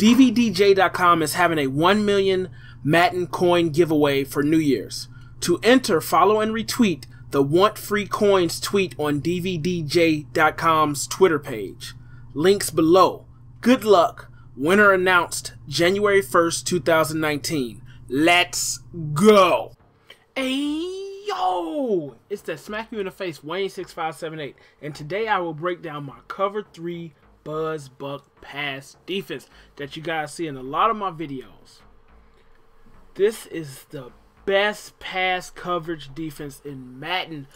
DVDJ.com is having a 1 million Madden coin giveaway for New Year's. To enter, follow and retweet the Want Free Coins tweet on DVDJ.com's Twitter page. Links below. Good luck. Winner announced January 1st, 2019. Let's go. Hey, yo! It's that smack you in the face, Wayne6578. And today I will break down my cover 3 Buzz Buck pass defense that you guys see in a lot of my videos. This is the best pass coverage defense in Madden,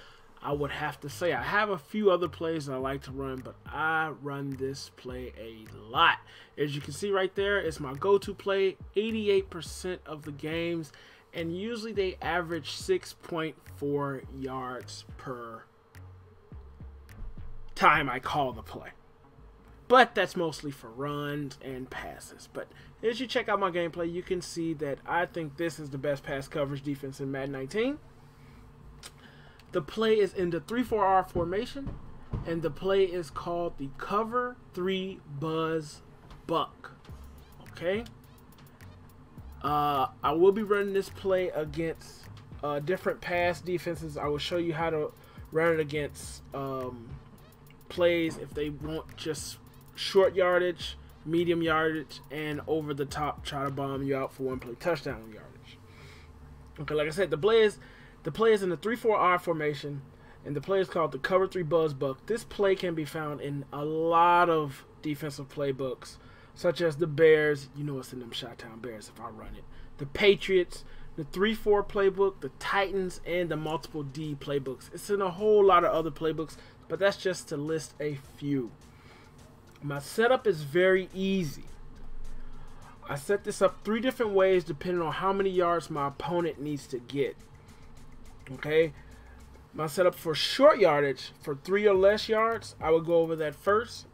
I would have to say. I have a few other plays that I like to run, but I run this play a lot. As you can see right there, it's my go-to play 88% of the games, and usually they average 6.4 yards per time I call the play. But that's mostly for runs and passes. But as you check out my gameplay, you can see that I think this is the best pass coverage defense in Madden 19. The play is in the 3-4-R formation, and the play is called the Cover 3 Buzz Buck. Okay? I will be running this play against different pass defenses. I will show you how to run it against plays if they want just short yardage, medium yardage, and over the top try to bomb you out for one play touchdown yardage. Okay, like I said, the play is in the 3-4-R formation, and the play is called the Cover 3 Buzz Buck. This play can be found in a lot of defensive playbooks, such as the Bears. You know it's in them shutdown Bears if I run it. The Patriots, the 3-4 playbook, the Titans, and the multiple D playbooks. It's in a whole lot of other playbooks, but that's just to list a few. My setup is very easy. I set this up 3 different ways depending on how many yards my opponent needs to get. Okay, my setup for short yardage for 3 or less yards, I will go over that first.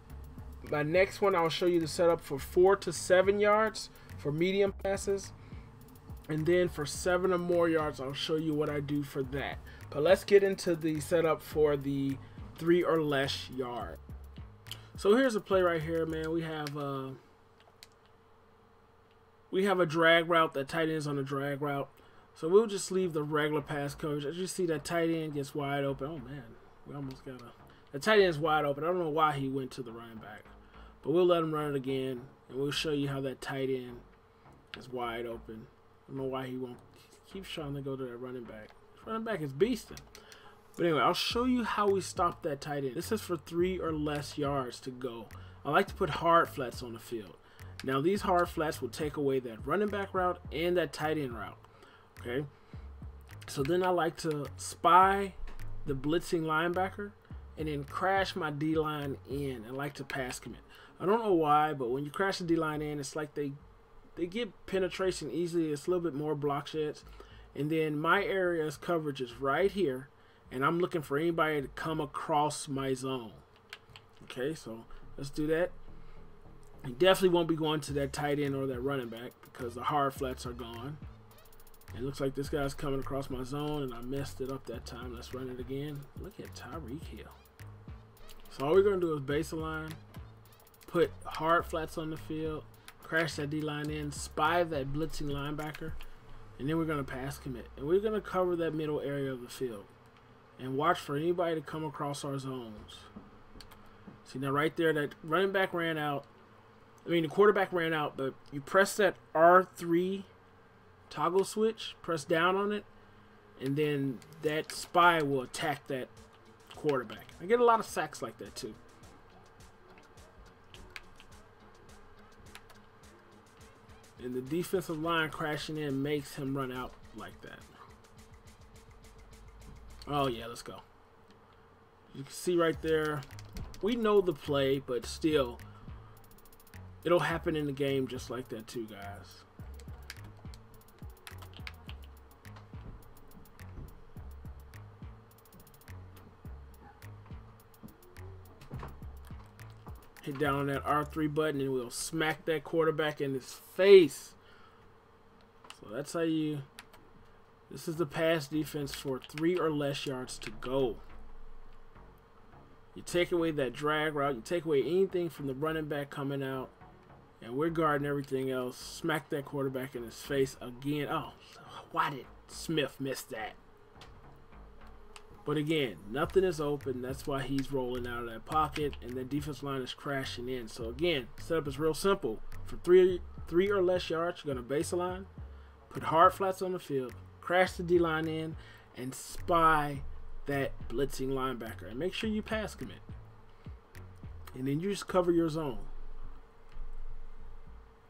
My next one, I'll show you the setup for 4 to 7 yards for medium passes, and then for 7 or more yards, I'll show you what I do for that. But let's get into the setup for the 3 or less yard. So here's a play right here, man. We have a drag route. That tight end's on a drag route. So we'll just leave the regular pass coverage. As you see, that tight end gets wide open. Oh man, we almost got the tight end's wide open. I don't know why he went to the running back, but we'll let him run it again, and we'll show you how that tight end is wide open. I don't know why he won't. He keeps trying to go to that running back. His running back is beasting. But anyway, I'll show you how we stop that tight end. This is for 3 or less yards to go. I like to put hard flats on the field. Now these hard flats will take away that running back route and that tight end route. Okay, so then I like to spy the blitzing linebacker and then crash my D-line in and like to pass commit. I don't know why, but when you crash the D-line in, it's like they get penetration easily. It's a little bit more block sheds. And then my area's coverage is right here, and I'm looking for anybody to come across my zone. Okay, so let's do that. You definitely won't be going to that tight end or that running back because the hard flats are gone. It looks like this guy's coming across my zone, and I messed it up that time. Let's run it again. Look at Tyreek Hill. So all we're going to do is baseline, put hard flats on the field, crash that D-line in, spy that blitzing linebacker, and then we're going to pass commit. And we're going to cover that middle area of the field and watch for anybody to come across our zones. See, now right there, that running back ran out. I mean, the quarterback ran out, but you press that R3 toggle switch, press down on it, and then that spy will attack that quarterback. I get a lot of sacks like that too. And the defensive line crashing in makes him run out like that. Oh yeah, let's go. You can see right there, we know the play, but still, it'll happen in the game just like that too, guys. Hit down on that R3 button and we'll smack that quarterback in his face. So that's how you... This is the pass defense for 3 or less yards to go. You take away that drag route. You take away anything from the running back coming out. And we're guarding everything else. Smack that quarterback in his face again. Oh, why did Smith miss that? But again, nothing is open. That's why he's rolling out of that pocket. And the defense line is crashing in. So again, setup is real simple. For three or less yards, you're going to baseline, put hard flats on the field, crash the D-line in, and spy that blitzing linebacker. And make sure you pass commit. And then you just cover your zone.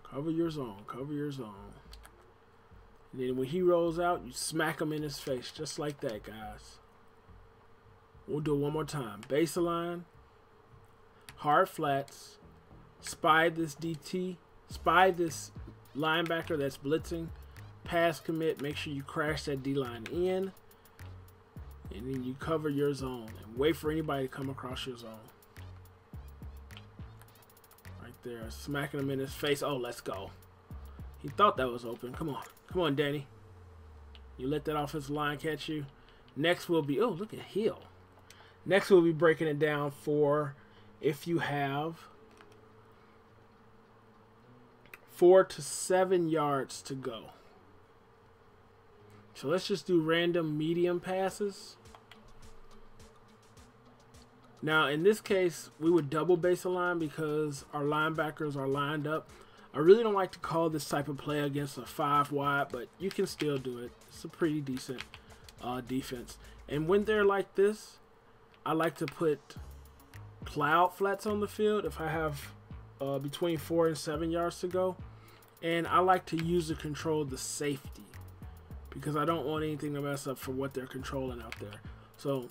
Cover your zone. Cover your zone. And then when he rolls out, you smack him in his face. Just like that, guys. We'll do it one more time. Baseline. Hard flats. Spy this DT. Spy this linebacker that's blitzing. Pass commit. Make sure you crash that D-line in. And then you cover your zone. And wait for anybody to come across your zone. There, smacking him in his face. Oh, let's go. He thought that was open. Come on. Come on, Danny. You let that offensive line catch you. Next will be, oh, look at Hill. Next we'll be breaking it down for if you have 4 to 7 yards to go. So let's just do random medium passes. Now, in this case, we would double base align because our linebackers are lined up. I really don't like to call this type of play against a 5 wide, but you can still do it. It's a pretty decent defense. And when they're like this, I like to put cloud flats on the field if I have between 4 and 7 yards to go. And I like to use to control the safety because I don't want anything to mess up for what they're controlling out there. So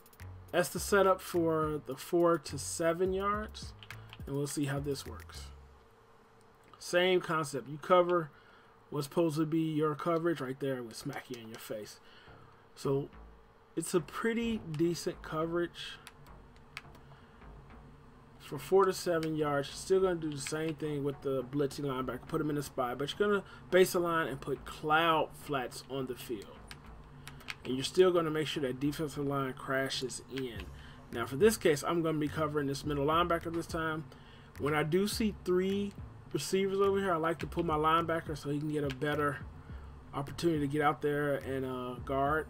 that's the setup for the 4 to 7 yards, and we'll see how this works. Same concept. You cover what's supposed to be your coverage right there with smack you in your face. So it's a pretty decent coverage. For 4 to 7 yards, you're still going to do the same thing with the blitzing linebacker. Put him in the spy, but you're going to base align and put cloud flats on the field. And you're still going to make sure that defensive line crashes in. Now, for this case, I'm going to be covering this middle linebacker this time. When I do see 3 receivers over here, I like to pull my linebacker so he can get a better opportunity to get out there and guard.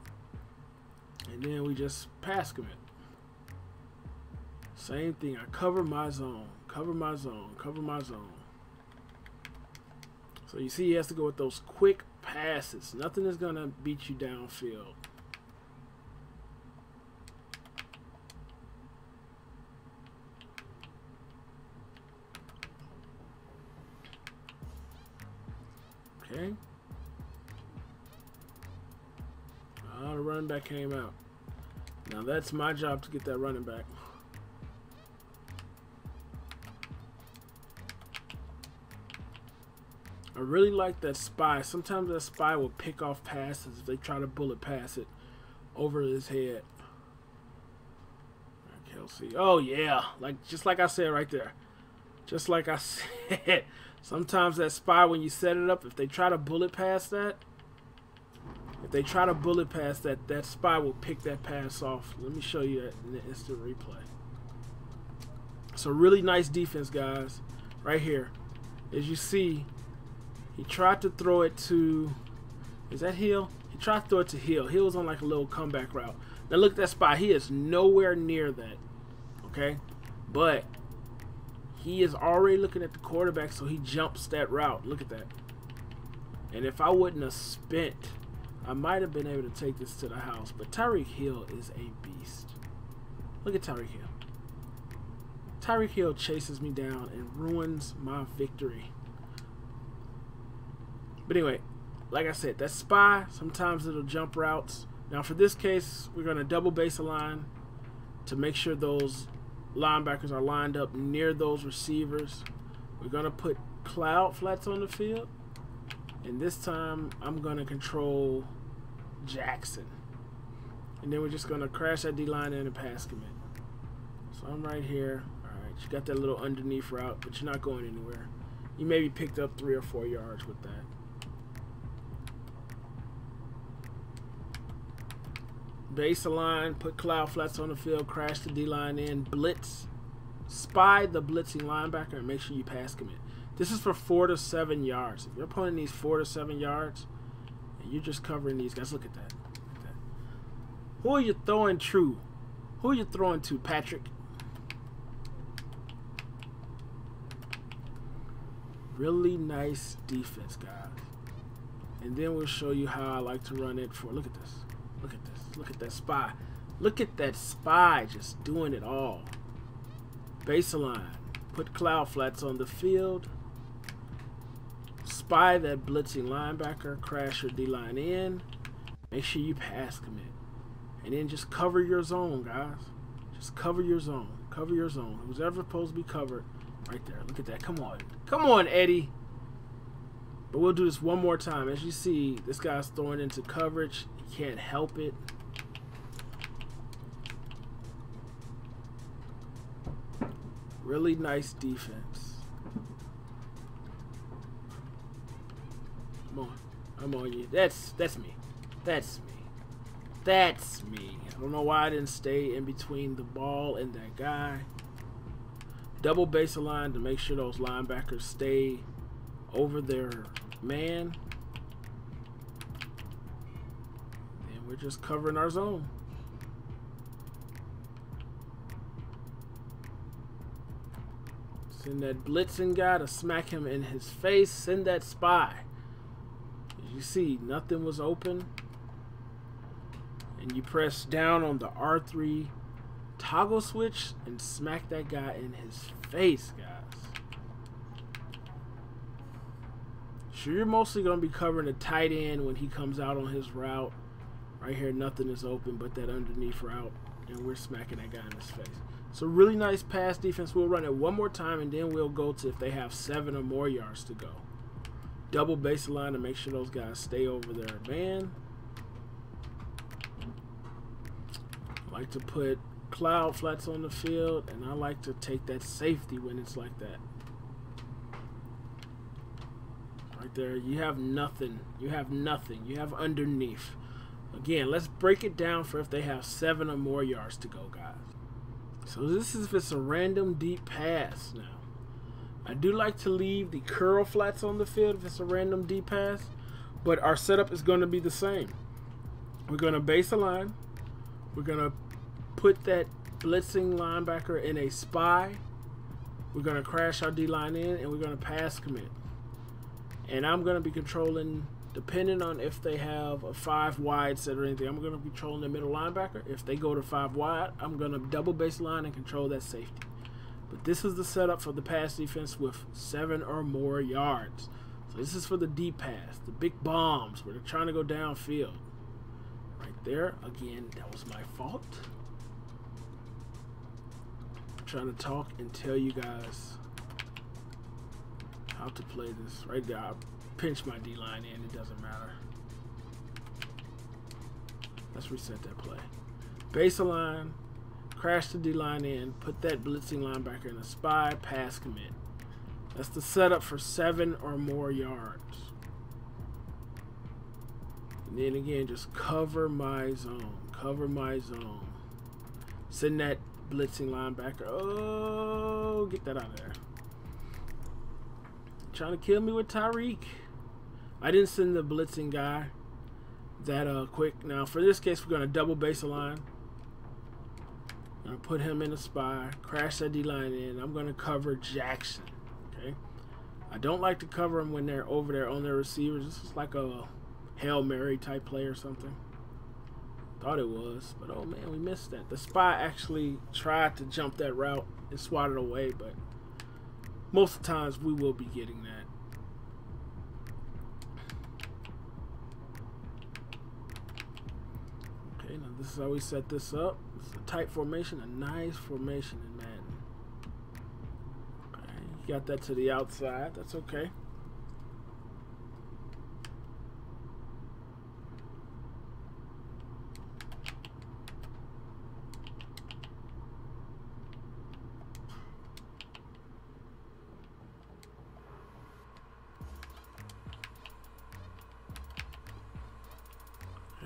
And then we just pass commit. Same thing. I cover my zone, cover my zone, cover my zone. So you see he has to go with those quick passes. Nothing is going to beat you downfield. Okay. Oh, the running back came out. Now that's my job to get that running back. I really like that spy. Sometimes that spy will pick off passes if they try to bullet pass it over his head. Kelsey. Oh yeah, just like I said right there. Just like I said. Sometimes that spy, when you set it up, if they try to bullet pass that, that spy will pick that pass off. Let me show you that in the instant replay. So really nice defense, guys. Right here. As you see, he tried to throw it to, is that Hill? He tried to throw it to Hill. Hill was on like a little comeback route. Now look at that spot. He is nowhere near that. Okay? But he is already looking at the quarterback, so he jumps that route. Look at that. And if I wouldn't have spent, I might have been able to take this to the house. But Tyreek Hill is a beast. Look at Tyreek Hill. Tyreek Hill chases me down and ruins my victory. But anyway, like I said, that spy, sometimes it'll jump routes. Now for this case, we're going to double base align to make sure those linebackers are lined up near those receivers. We're going to put cloud flats on the field. And this time, I'm going to control Jackson. And then we're just going to crash that D-line in and pass commit. So I'm right here. All right, you got that little underneath route, but you're not going anywhere. You maybe picked up 3 or 4 yards with that. Base align, put cloud flats on the field, crash the D-line in, blitz, spy the blitzing linebacker, and make sure you pass commit. This is for 4 to 7 yards. If your opponent needs 4 to 7 yards, and you're just covering these guys, look at that. Look at that. Who are you throwing true? Who are you throwing to, Patrick? Really nice defense, guys. And then we'll show you how I like to run it for. Look at this. Look at this. Look at that spy. Look at that spy just doing it all. Baseline. Put cloud flats on the field. Spy that blitzing linebacker. Crash your D-line in. Make sure you pass commit. And then just cover your zone, guys. Just cover your zone. Cover your zone. Who's ever supposed to be covered. Right there. Look at that. Come on. Come on, Eddie. But we'll do this one more time. As you see, this guy's throwing into coverage. He can't help it. Really nice defense. Come on. I'm on you. That's me. That's me. That's me. I don't know why I didn't stay in between the ball and that guy. Double baseline to make sure those linebackers stay over their man. And we're just covering our zone. Send that blitzing guy to smack him in his face. Send that spy. As you see, nothing was open. And you press down on the R3 toggle switch and smack that guy in his face, guys. Sure, you're mostly going to be covering the tight end when he comes out on his route. Right here, nothing is open but that underneath route, and we're smacking that guy in his face. So really nice pass defense. We'll run it one more time, and then we'll go to if they have 7 or more yards to go. Double baseline to make sure those guys stay over their man. I like to put cloud flats on the field, and I like to take that safety when it's like that. Right there, you have nothing. You have nothing. You have underneath. Again, let's break it down for if they have 7 or more yards to go, guys. So this is if it's a random deep pass now. I do like to leave the curl flats on the field if it's a random deep pass, but our setup is going to be the same. We're going to base a line. We're going to put that blitzing linebacker in a spy. We're going to crash our D-line in, and we're going to pass commit. And I'm going to be controlling, depending on if they have a 5 wide set or anything, I'm going to be controlling the middle linebacker. If they go to 5 wide, I'm going to double baseline and control that safety. But this is the setup for the pass defense with 7 or more yards. So this is for the deep pass, the big bombs where they're trying to go downfield. Right there, again, that was my fault. I'm trying to talk and tell you guys how to play this. Right there, I pinch my D-line in, it doesn't matter. Let's reset that play. Baseline, crash the D-line in, put that blitzing linebacker in a spy, pass commit. That's the setup for 7 or more yards. And then again, just cover my zone. Cover my zone. Send that blitzing linebacker. Oh, get that out of there. Trying to kill me with Tyreek. I didn't send the blitzing guy that quick. Now for this case, we're going to double base a line. I'm going to put him in a spy, crash that D-line in. I'm going to cover Jackson. Okay. I don't like to cover them when they're over there on their receivers. This is like a Hail Mary type play or something. Thought it was, but oh man, we missed that. The spy actually tried to jump that route and swatted away, but most of the times we will be getting that. Okay, now this is how we set this up. This is a tight formation, a nice formation in Madden. Okay, you got that to the outside. That's okay.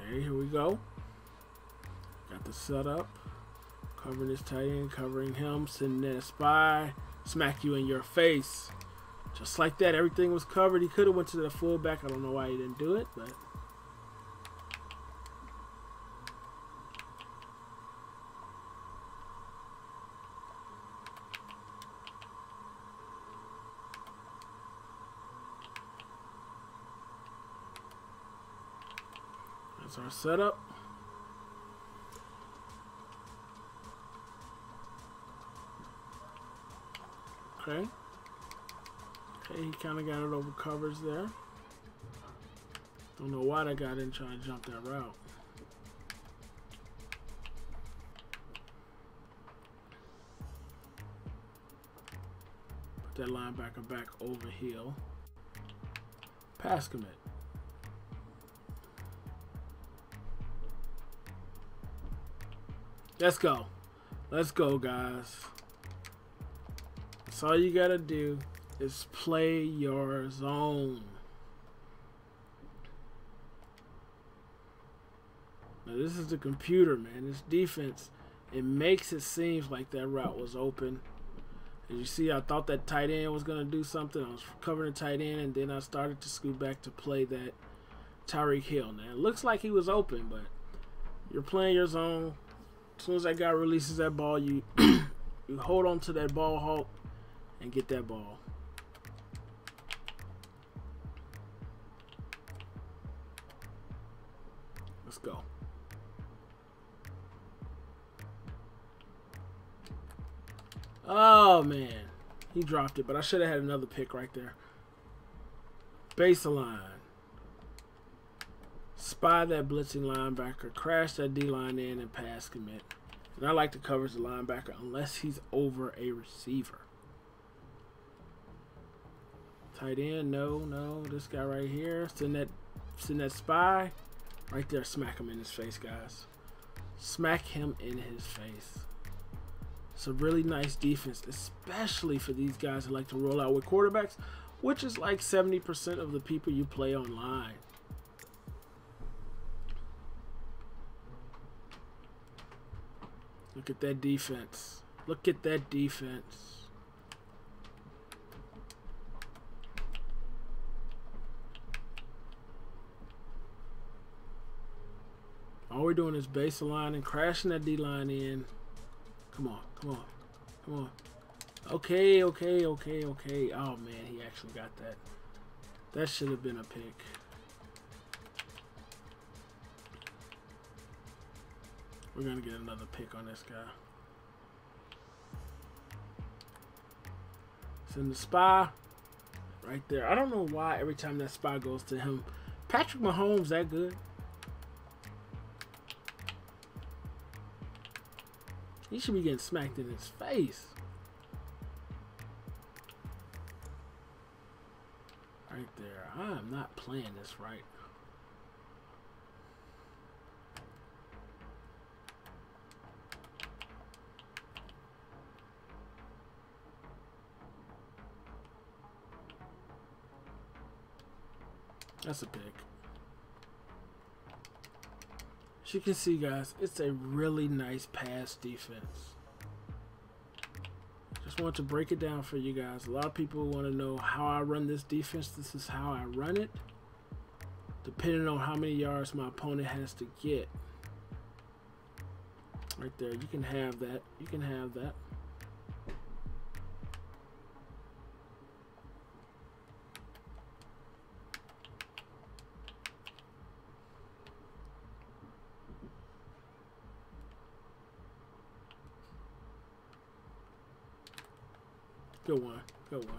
Okay, here we go. Got the setup. Covering this tight end, covering him, sending that spy, smack you in your face. Just like that, everything was covered. He could have went to the fullback. I don't know why he didn't do it, but that's our setup. Okay. Okay, he kind of got it over covers there. Don't know why that guy didn't try to jump that route. Put that linebacker back over heel. Pass commit. Let's go. Let's go, guys. That's all you gotta do is play your zone. Now this is the computer, man. This defense, it makes it seem like that route was open. As you see, I thought that tight end was gonna do something. I was covering the tight end, and then I started to scoot back to play that Tyreek Hill. Now it looks like he was open, but you're playing your zone. As soon as that guy releases that ball, you you hold on to that ball hawk and get that ball. Let's go. Oh man, he dropped it, but I should have had another pick right there. Baseline. Spy that blitzing linebacker, crash that D-line in, and pass commit. And I like to cover the linebacker unless he's over a receiver. Tight end, no. This guy right here, send that spy right there. Smack him in his face, guys. Smack him in his face. It's a really nice defense, especially for these guys that like to roll out with quarterbacks, which is like 70% of the people you play online. Look at that defense. Look at that defense. All we're doing is base line and crashing that D-line in. Come on, come on, come on. Okay. Oh, man, he actually got that. That should have been a pick. We're going to get another pick on this guy. Send the spy right there. I don't know why every time that spy goes to him. Patrick Mahomes that good? He should be getting smacked in his face. Right there. I am not playing this right. That's a pick. As you can see, guys, it's a really nice pass defense. Just want to break it down for you guys. A lot of people want to know how I run this defense. This is how I run it, depending on how many yards my opponent has to get. Right there. You can have that. You can have that. Good one. Good one.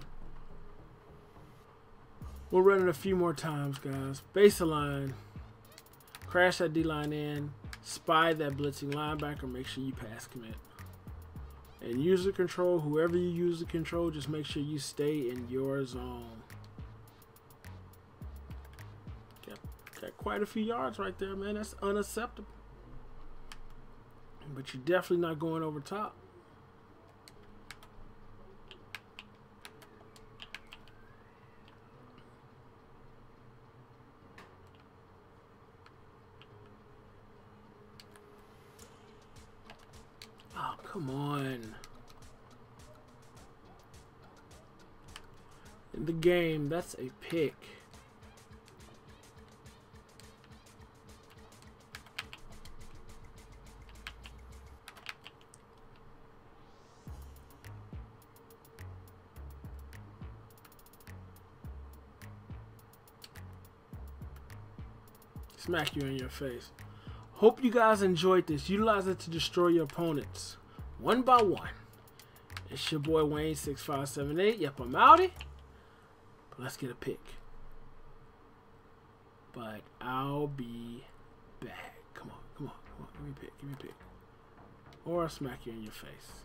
We'll run it a few more times, guys. Base the line. Crash that D-line in. Spy that blitzing linebacker. Make sure you pass commit. And user control. Whoever you use the control, just make sure you stay in your zone. Got quite a few yards right there, man. That's unacceptable. But you're definitely not going over top. Come on. in the game. That's a pick. Smack you in your face. Hope you guys enjoyed this. Utilize it to destroy your opponents one by one. It's your boy Wayne6578. Yep, I'm outie. But let's get a pick. But I'll be back. Come on, come on, come on. Give me a pick, give me a pick. Or I'll smack you in your face.